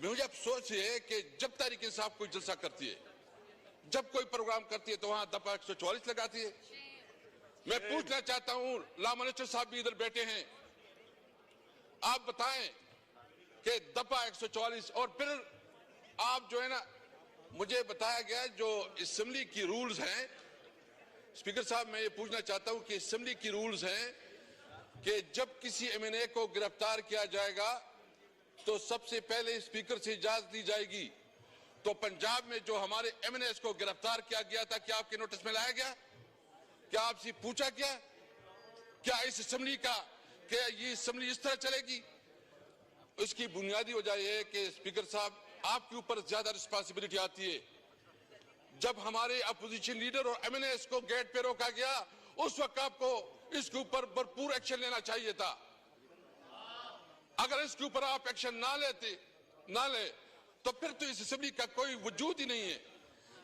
मुझे अफसोस है कि जब तहरीक इंसाफ कोई जलसा करती है, जब कोई प्रोग्राम करती है तो वहां दफा 144 लगाती है। मैं पूछना चाहता हूं, लामनिस्टर साहब भी इधर बैठे हैं, आप बताएं कि दफा 144 और फिर आप जो है ना, मुझे बताया गया जो असेंबली की रूल्स हैं, स्पीकर साहब मैं ये पूछना चाहता हूं कि असेंबली की रूल्स हैं कि जब किसी एमएनए को गिरफ्तार किया जाएगा तो सबसे पहले स्पीकर से इजाजत दी जाएगी। तो पंजाब में जो हमारे एमएनए को गिरफ्तार किया गया था, क्या आपके नोटिस में लाया गया? क्या आपसे पूछा गया? क्या इस असेंबली का, क्या ये असेंबली इस तरह चलेगी? उसकी बुनियादी वजह यह है कि स्पीकर साहब आपके ऊपर ज्यादा रिस्पांसिबिलिटी आती है। जब हमारे अपोजिशन लीडर और एमएनए को गेट पे रोका गया, उस वक्त आपको इसके ऊपर भरपूर एक्शन लेना चाहिए था। अगर इसके ऊपर आप एक्शन ना ले तो फिर तो इस असेंबली का कोई वजूद ही नहीं है।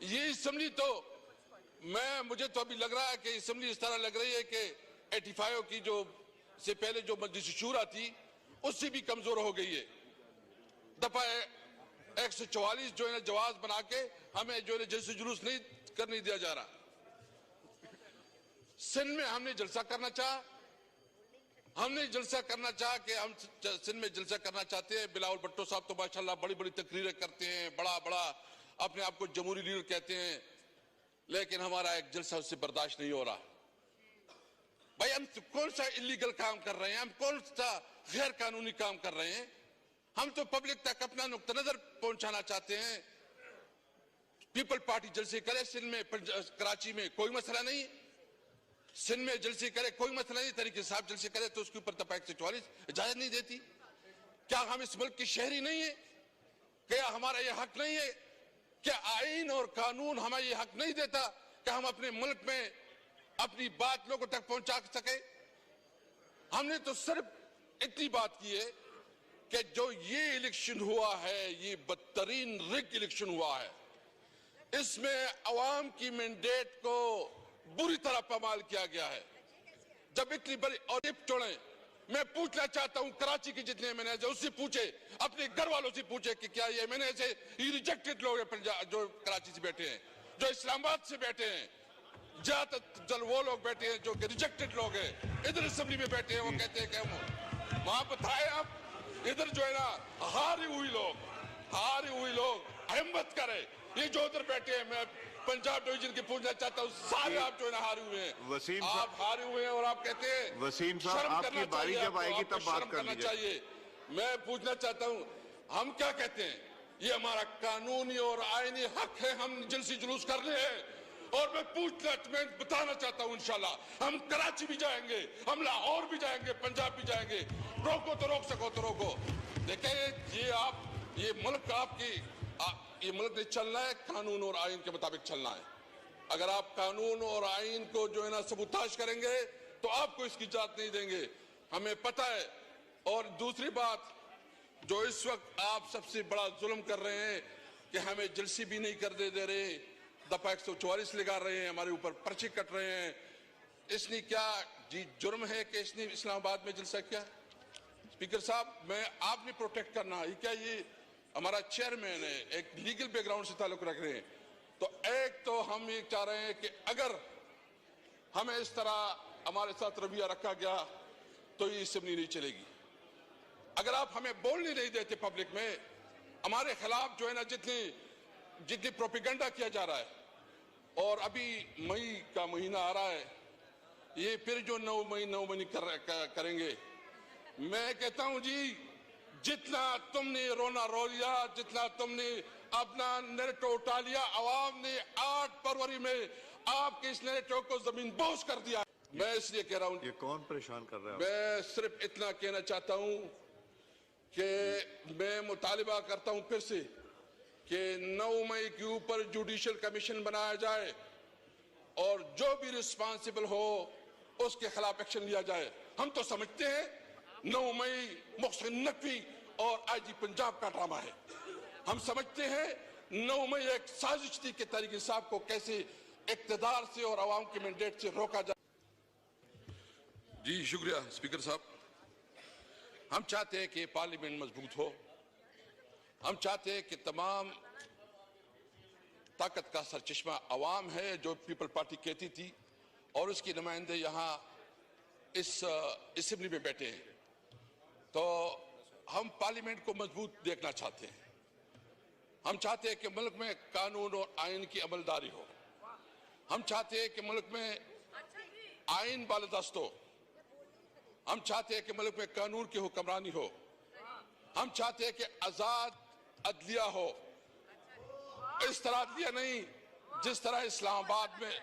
ये असेंबली तो मुझे तो अभी लग रहा है कि असेंबली इस तरह लग रही है कि 85 की जो से पहले जो मजलिस शूरा थी उससे भी कमजोर हो गई है। दफा 144 जो है ना जवाब बना के हमें जो है जलसे जुलूस नहीं करने दिया जा रहा। सिंध में हमने जलसा करना चाहा कि हम सिंध में जलसा करना चाहते हैं। बिलावल भुट्टो साहब तो माशाल्लाह बड़ी बड़ी तकरीरें करते हैं, बड़ा अपने आप को जमहूरी लीडर कहते हैं, लेकिन हमारा एक जलसा उससे बर्दाश्त नहीं हो रहा। भाई हम कौन सा इलीगल काम कर रहे हैं, हम कौन सा गैर कानूनी काम कर रहे हैं? हम तो पब्लिक तक अपना नुक्ता नजर पहुंचाना चाहते हैं। पीपल पार्टी जलसे करे सिंध में, कराची में कोई मसला नहीं, सिंध में जलसे करे कोई मसला नहीं, तरीके साहब जलसे करे तो उसके ऊपर दफा 144 इजाजत नहीं देती। क्या हम इस मुल्क के शहरी नहीं है? क्या हमारा यह हक नहीं है? क्या आईन और कानून हमें यह हक नहीं देता कि हम अपने मुल्क में अपनी बात लोगों तक पहुंचा सके? हमने तो सिर्फ इतनी बात की है कि जो ये इलेक्शन हुआ है, ये बदतरीन रिग इलेक्शन हुआ है, इसमें अवाम की मैंडेट को बुरी तरह पामाल किया गया है। जब इतनी बड़ी और चुने, मैं पूछना चाहता हूं कराची के जितने एमएनए हैं उससे पूछे, अपने घर वालों से पूछे कि क्या ये एमएनए से रिजेक्टेड लोग हैं पंजाब जो कराची से बैठे हैं, जो इस्लामाबाद से बैठे हैं, ज्यादातर वो लोग बैठे हैं जो कि रिजेक्टेड लोग हैं, इधर असेंबली में बैठे हैं, वो कहते हैं कि वहां बताए आप इधर जो है ना हारे हुए लोग हिम्मत करे। ये जो उधर बैठे हैं, मैं पंजाब डिवीजन की पूछना चाहता हूँ, सारे आप जो है ना हारे हुए हैं, वसीम आप हारे हुए हैं और आप कहते हैं वसीम साहब आपकी बारी जब आएगी तब बात करना चाहिए। मैं पूछना चाहता हूँ, हम क्या कहते हैं? ये हमारा कानूनी और आईनी हक है, हम जलसे जुलूस कर रहे हैं। और मैं बताना चाहता हूँ, इंशाल्लाह हम कराची भी जाएंगे, हम लाहौर भी जाएंगे, पंजाब भी जाएंगे। रोको तो रोक सको तो रोको। देखिए ये मुल्क ये मुल्क ने चलना है, कानून और आइन के मुताबिक चलना है। अगर आप कानून और आइन को जो है ना सबूताज करेंगे तो आपको इसकी इजाजत नहीं देंगे, हमें पता है। और दूसरी बात, जो इस वक्त आप सबसे बड़ा जुल्म कर रहे हैं कि हमें जलसी भी नहीं कर दे रहे, दफा 144 लगा रहे हैं, हमारे ऊपर पर्चे कट रहे हैं। इसने क्या जुर्म है कि इसने इस्लामाबाद में जलसा किया? स्पीकर साहब, आपने प्रोटेक्ट करना है, क्या ये हमारा चेयरमैन है, एक लीगल बैकग्राउंड से ताल्लुक रख रहे हैं। तो एक तो हम ये चाह रहे हैं कि अगर हमें इस तरह हमारे साथ रवैया रखा गया तो ये असेंबली नहीं चलेगी। अगर आप हमें बोलने नहीं देते पब्लिक में, हमारे खिलाफ जो है ना जितनी प्रोपेगेंडा किया जा रहा है, और अभी मई का महीना आ रहा है, ये फिर जो 9 मई करेंगे। मैं कहता हूं जी, जितना तुमने रोना रो लिया, जितना तुमने अपना नैरेटिव उठा लिया, आवाम ने 8 फरवरी में आपके इस नैरेटिव को जमीन बोझ कर दिया। मैं इसलिए कह रहा हूं, ये कौन परेशान कर रहा है? मैं सिर्फ इतना कहना चाहता हूं कि मैं मुतालिबा करता हूं फिर से कि 9 मई के ऊपर जुडिशियल कमीशन बनाया जाए और जो भी रिस्पांसिबल हो उसके खिलाफ एक्शन लिया जाए। हम तो समझते हैं 9 मई मोहसिन नकवी और आईजी पंजाब का ड्रामा है। हम समझते हैं 9 मई एक साजिश थी कि तहरीक इंसाफ को कैसे इक्तदार से और आवाम के मैंडेट से रोका जाए। जी शुक्रिया स्पीकर साहब। हम चाहते हैं कि पार्लियामेंट मजबूत हो हम चाहते हैं कि तमाम ताकत का सरचश्मा अवाम है, जो पीपल पार्टी कहती थी, और उसके नुमाइंदे यहाँ इस असेंबली में बैठे हैं। तो हम पार्लियामेंट को मजबूत देखना चाहते हैं। हम चाहते हैं कि मुल्क में कानून और आइन की अमलदारी हो। हम चाहते हैं कि मुल्क में आइन बालदस्त हो। हम चाहते हैं कि मुल्क में कानून की हुक्मरानी हो। हम चाहते हैं कि आजाद अदलिया हो। इस तरह अदलिया नहीं जिस तरह इस्लामाबाद में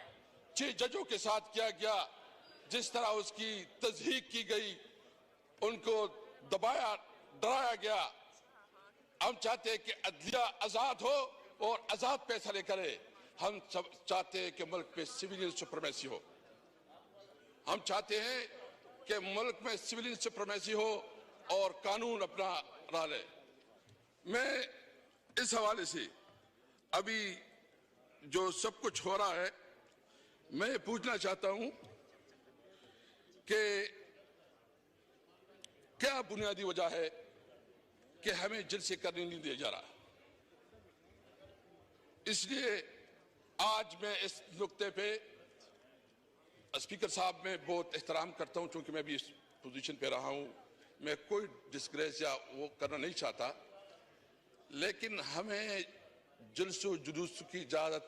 6 जजों के साथ किया गया, जिस तरह उसकी तज़हीक की गई, उनको दबाया डराया गया। हम चाहते हैं कि अदलिया आजाद हो और आजाद फैसले करे। हम सब चाहते हैं कि मुल्क में सिविलियन सुप्रीमेसी हो। हम चाहते हैं कि मुल्क में सिविलियन सुप्रीमेसी हो और कानून अपना राह ले। मैं इस हवाले से अभी जो सब कुछ हो रहा है, मैं ये पूछना चाहता हूं कि क्या बुनियादी वजह है कि हमें जलसे करने नहीं दिया जा रहा। इसलिए आज मैं इस नुक्ते पे स्पीकर साहब में बहुत एहतराम करता हूं, क्योंकि मैं भी इस पोजीशन पे रहा हूं। मैं कोई डिस्ग्रेस या वो करना नहीं चाहता, लेकिन हमें जलसो जुलूस की इजाजत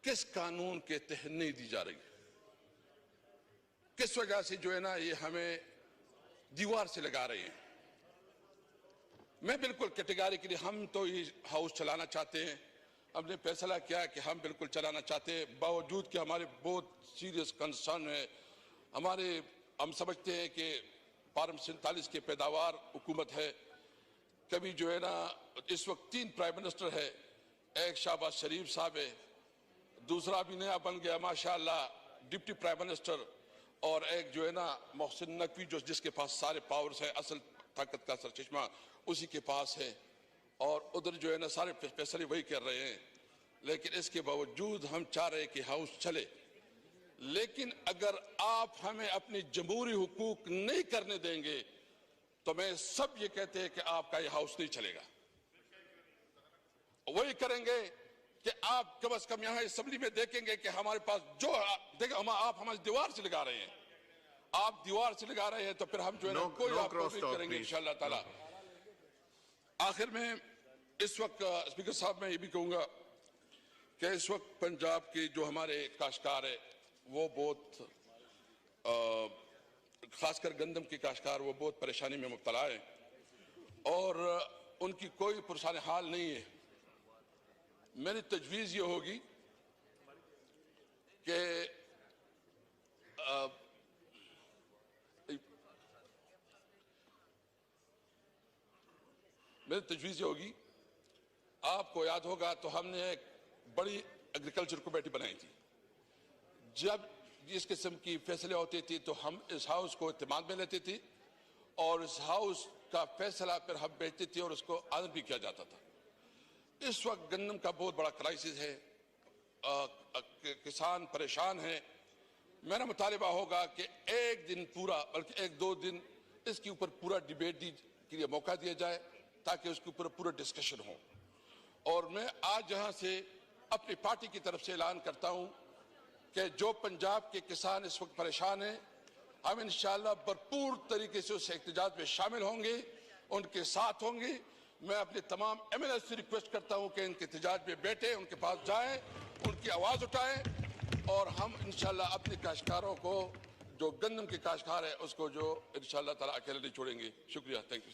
किस कानून के तहत नहीं दी जा रही है? किस वजह से जो है ना, ये हमें दीवार से लगा रहे हैं। मैं बिल्कुल कैटेगरिकली, हम तो ये हाउस चलाना चाहते हैं। हमने फैसला किया कि हम बिल्कुल चलाना चाहते हैं, बावजूद कि हमारे बहुत सीरियस कंसर्न है। हम समझते हैं कि 47 की पैदावार हुकूमत है। कभी जो है ना, इस वक्त 3 प्राइम मिनिस्टर है, एक शहबाज शरीफ साहब है, दूसरा भी नया बन गया माशाअल्लाह डिप्टी प्राइम मिनिस्टर, और एक जो है ना मोहसिन नकवी, जो जिसके पास सारे पावर्स है, असल ताकत का सरचश्मा उसी के पास है, और उधर जो है ना सारे फैसले वही कर रहे हैं। लेकिन इसके बावजूद हम चाह रहे हैं कि हाउस चले। लेकिन अगर आप हमें अपनी जमहूरी हुकूक नहीं करने देंगे, तो मैं सब ये कहते हैं कि आपका ये हाउस नहीं चलेगा। वही करेंगे कि आप कम से कम यहाँ असेंबली में देखेंगे कि हमारे पास जो आप हमारी दीवार से लगा रहे हैं, आप दीवार से लगा रहे हैं, तो फिर हम जो है ना कोई अपोज नहीं करेंगे इंशाअल्लाह ताला। आखिर में इस वक्त स्पीकर साहब, मैं ये भी कहूंगा कि इस वक्त पंजाब के जो हमारे काश्तकार है, वो बहुत खासकर गंदम के काश्तकार, वो बहुत परेशानी में मुब्तला है और उनकी कोई पुरसान हाल नहीं है। मेरी तजवीज़ ये होगी कि आपको याद होगा तो हमने एक बड़ी एग्रीकल्चर कमेटी बनाई थी। जब इस किस्म की फैसले होते थे तो हम इस हाउस को इत्तेमाद में लेते थे और इस हाउस का फैसला फिर हम बेचते थे और उसको आदर भी किया जाता था। इस वक्त गन्नम का बहुत बड़ा क्राइसिस है, किसान परेशान है। मेरा मुतालिबा होगा कि एक दिन पूरा, बल्कि 1-2 दिन इसके ऊपर पूरा डिबेट के लिए मौका दिया जाए, ताकि उसके ऊपर पूरा डिस्कशन हो। और मैं आज यहाँ से अपनी पार्टी की तरफ से ऐलान करता हूँ कि जो पंजाब के किसान इस वक्त परेशान हैं, हम इंशाअल्लाह भरपूर तरीके से उस एहतजाज में शामिल होंगे, उनके साथ होंगे। मैं अपने तमाम MLA से रिक्वेस्ट करता हूं कि इनके एहतजाज में बैठे, उनके पास जाएं, उनकी आवाज़ उठाएं और हम इंशाअल्लाह अपने काश्तकारों को, जो गंदम के काश्तकार है, उसको जो इंशाअल्लाह ताला अकेले नहीं छोड़ेंगे। शुक्रिया, थैंक यू।